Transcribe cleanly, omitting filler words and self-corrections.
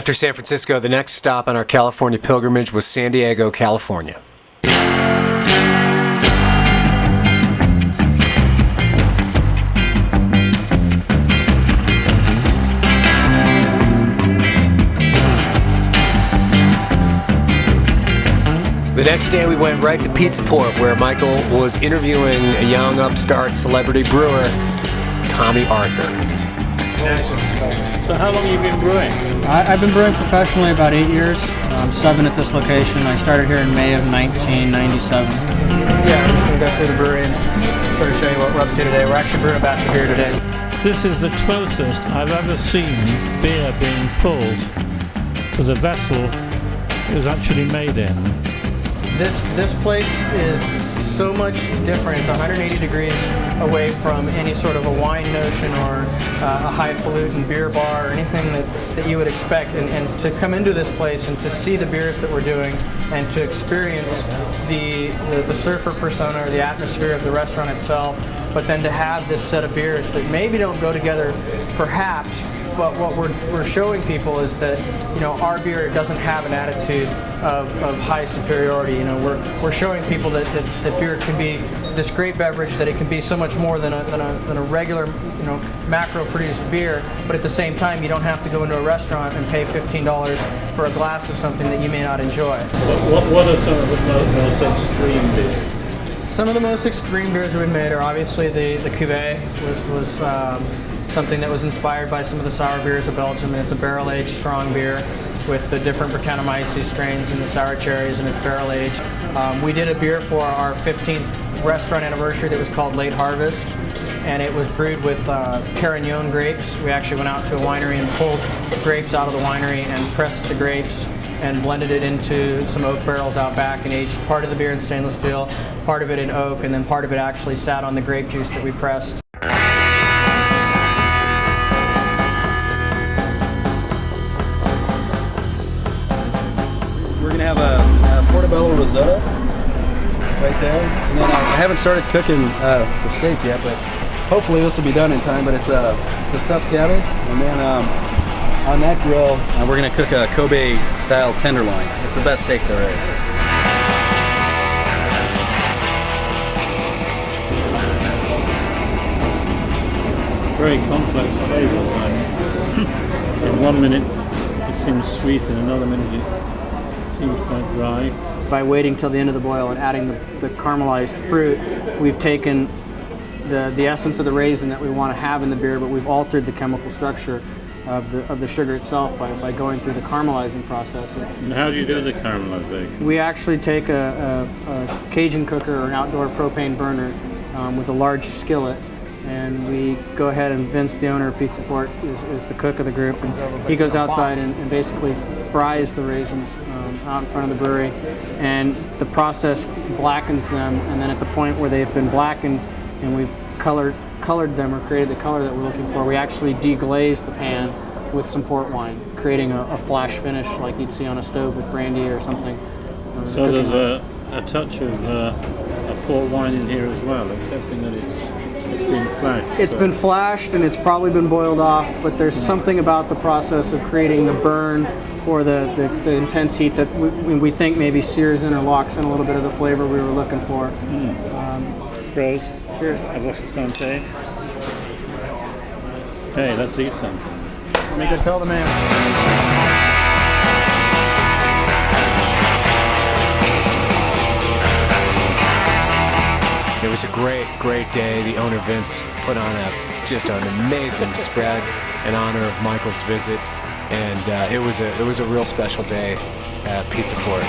After San Francisco, the next stop on our California pilgrimage was San Diego, California. The next day we went right to Pizza Port, where Michael was interviewing a young upstart celebrity brewer, Tomme Arthur. So how long have you been brewing? I've been brewing professionally about 8 years, 7 at this location. I started here in May of 1997. Yeah, we're just going to go through the brewery and sort of show you what we're up to today. We're actually brewing a batch of beer today. This is the closest I've ever seen beer being pulled to the vessel it was actually made in. This place is so much different. It's 180 degrees away from any sort of a wine notion or a highfalutin beer bar or anything that you would expect. And to come into this place and to see the beers that we're doing and to experience the surfer persona or the atmosphere of the restaurant itself, but then to have this set of beers that maybe don't go together perhaps, but what we're showing people is that, you know, our beer doesn't have an attitude of high superiority. You know, we're showing people that beer can be this great beverage, that it can be so much more than a regular, you know, macro-produced beer. But at the same time, you don't have to go into a restaurant and pay $15 for a glass of something that you may not enjoy. What are some of the most extreme beers? Some of the most extreme beers we've made are obviously the Cuvée was something that was inspired by some of the sour beers of Belgium, and it's a barrel-aged strong beer with the different Brettanomyces strains and the sour cherries, and it's barrel-aged. We did a beer for our 15th restaurant anniversary that was called Late Harvest, and it was brewed with Carignan grapes. We actually went out to a winery and pulled grapes out of the winery and pressed the grapes and blended it into some oak barrels out back and aged part of the beer in stainless steel, part of it in oak, and then part of it actually sat on the grape juice that we pressed. We're gonna have a portobello risotto right there, and then I haven't started cooking the steak yet, but hopefully this will be done in time. But it's a stuffed cabbage, and then on that grill we're gonna cook a Kobe style tenderloin. It's the best steak there is. Very complex flavors. In 1 minute it seems sweet, in another minute it seems quite dry. By waiting till the end of the boil and adding the caramelized fruit, we've taken the essence of the raisin that we want to have in the beer, but we've altered the chemical structure of the sugar itself by going through the caramelizing process. And how do you do the caramelization? We actually take a Cajun cooker or an outdoor propane burner with a large skillet, and we go ahead, and Vince, the owner of Pizza Port, is the cook of the group, and he goes outside and basically fries the raisins out in front of the brewery, and the process blackens them, and then at the point where they've been blackened and we've colored them or created the color that we're looking for, we actually deglaze the pan with some port wine, creating a flash finish like you'd see on a stove with brandy or something. So there's a touch of a port wine in here as well, excepting that it's been flashed. It's been flashed and it's probably been boiled off, but there's something about the process of creating the burn or the intense heat that we think maybe sears in or locks in a little bit of the flavor we were looking for. Pros. Cheers. A votre santé. Okay, let's eat something. Make it tell the man. It was a great day. The owner, Vince, put on just an amazing spread in honor of Michael's visit, and it was a real special day at Pizza Port.